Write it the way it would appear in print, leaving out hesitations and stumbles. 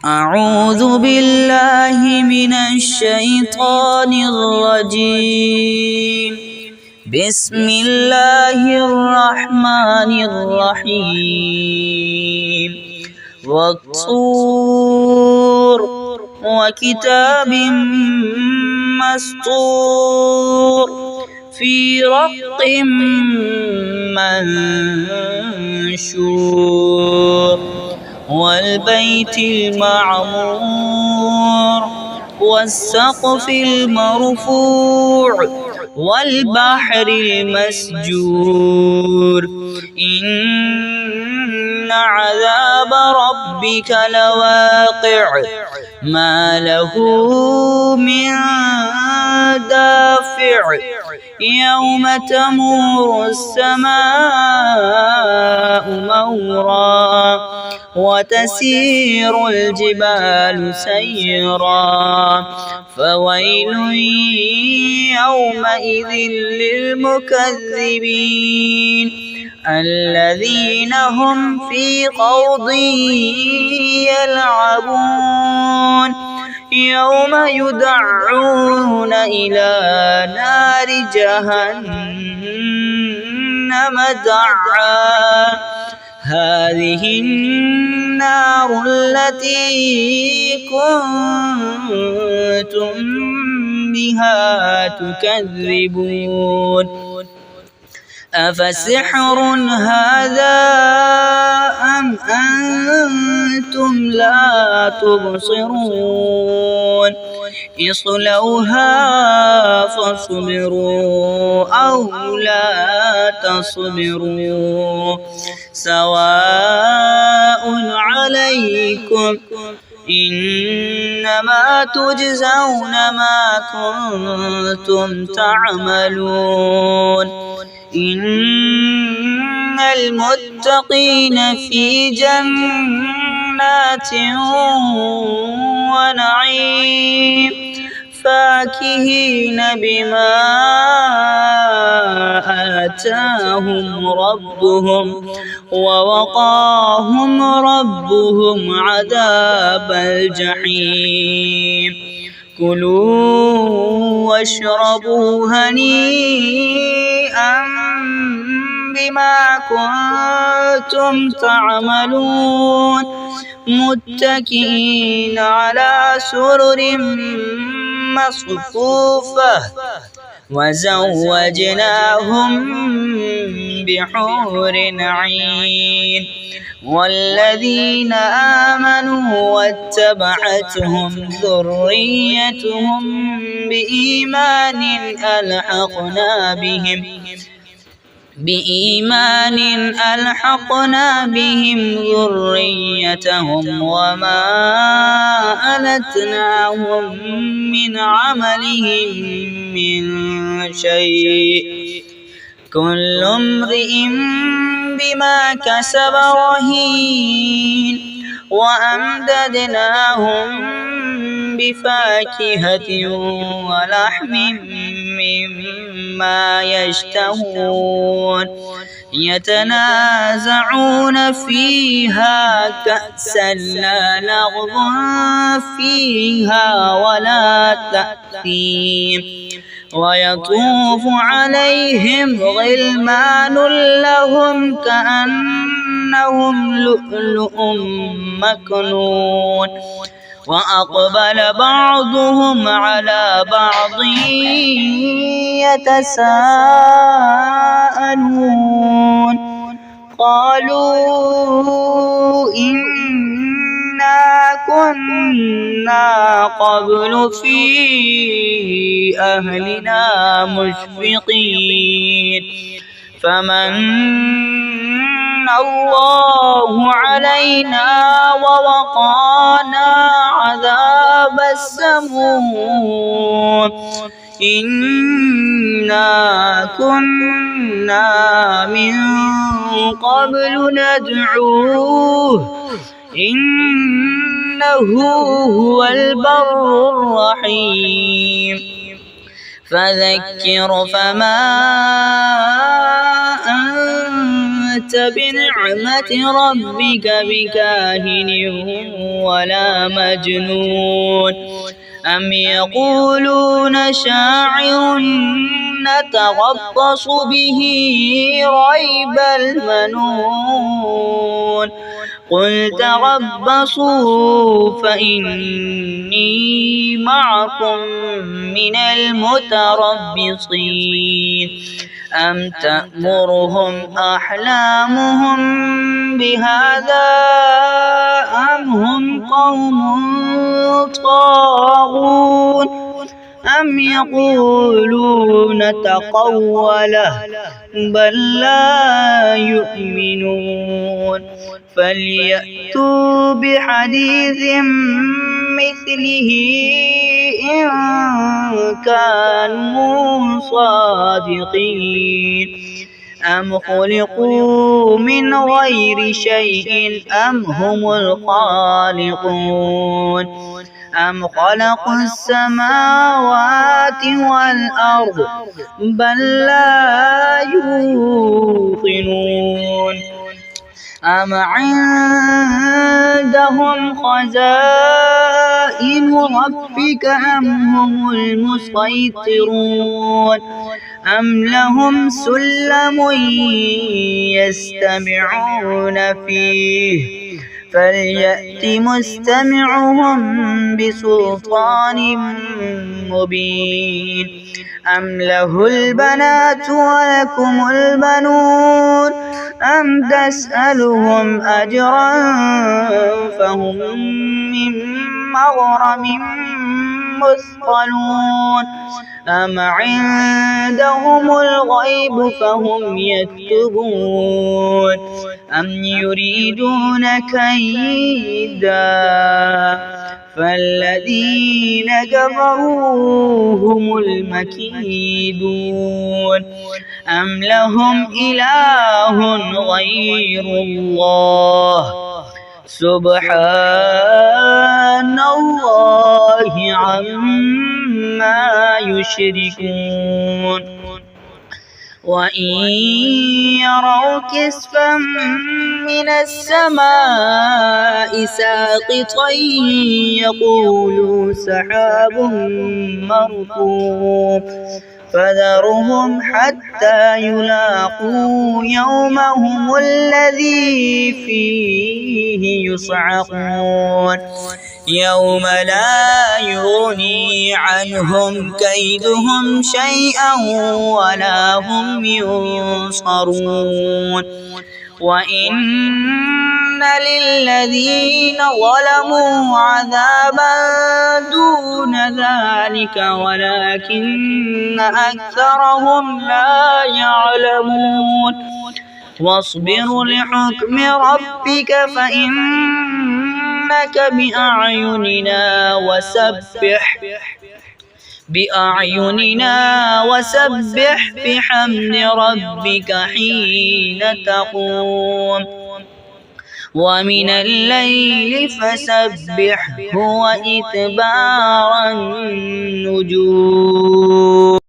أعوذ بالله من الشيطان الرجيم. بسم الله الرحمن الرحيم. والطور وكتاب مسطور في رق منشور والبيت المعمور والسقف المرفوع والبحر المسجور إن عذاب ربك لواقع ما له من دافع يوم تمور السماء مورا وتسير الجبال سيرا فويل يومئذ للمكذبين الذين هم في خوض يلعبون يوم يدعون إلى نار جهنم دعا هذه النار التي كنتم بها تكذبون أفسحر هذا أم أنتم لا تبصرون اصلوها فاصبروا أو لا تصبروا سواء عليكم إنما تجزون ما كنتم تعملون إن المتقين في جنات ونعيم فاكهين بما آتاهم ربهم ووقاهم ربهم عذاب الجحيم كلوا واشربوا هنيئا بما كنتم تعملون متكئين على سرر مصفوفة وزوجناهم بحور عين والذين آمنوا واتبعتهم ذريتهم بإيمان ألحقنا بهم ذريتهم وما ألتناهم من عملهم من شيء كل امرئ بما كسب رهين وأمددناهم بفاكهة ولحم مما يشتهون يتنازعون فيها كأسا لا لغو فيها ولا تأثيم ويطوف عليهم غلمان لهم كأنهم لؤلؤ مكنون وأقبل بعضهم على بعض يتساءلون قالوا إنا كنا قبل في أهلنا مشفقين فمن الله علينا ووقانا عذاب السموم إنا كنا من قبل ندعوه إنه هو البر الرحيم فذكر فما أنت بنعمة ربك بكاهن ولا مجنون أم يقولون شاعر نتربص به ريب المنون قل تربصوا فإني معكم من المتربصين أم تأمرهم أحلامهم بهذا أم هم قوم طاغون أم يقولون تقوله بل لا يؤمنون فليأتوا بحديث مثله إن كانوا صادقين أم خلقوا من غير شيء أم هم الخالقون أم خلقوا السماوات والأرض بل لا يوقنون أم عندهم خزائن ربك أم هم المسيطرون أم لهم سلم يستمعون فيه فليأت مستمعهم بسلطان مبين أم له البنات ولكم البنون أم تسألهم أجرا فهم من مغرم مثقلون أم عندهم الغيب فهم يكتبون أم يريدون كيدا فالذين كفروا هم المكيدون أم لهم إله غير الله سبحان الله عما يشركون وإن يروا كسفا من السماء ساقطا يقولوا سحاب مركوم فذرهم حتى يلاقوا يومهم الذي فيه يصعقون يوم لا يغني عنهم كيدهم شيئا ولا هم ينصرون وإن للذين ظلموا عذابا دون ذلك ولكن أكثرهم لا يعلمون واصبر لحكم ربك فإنك بأعيننا وسبح بحمد ربك حين تقوم ومن الليل فسبحه وإدبار النجوم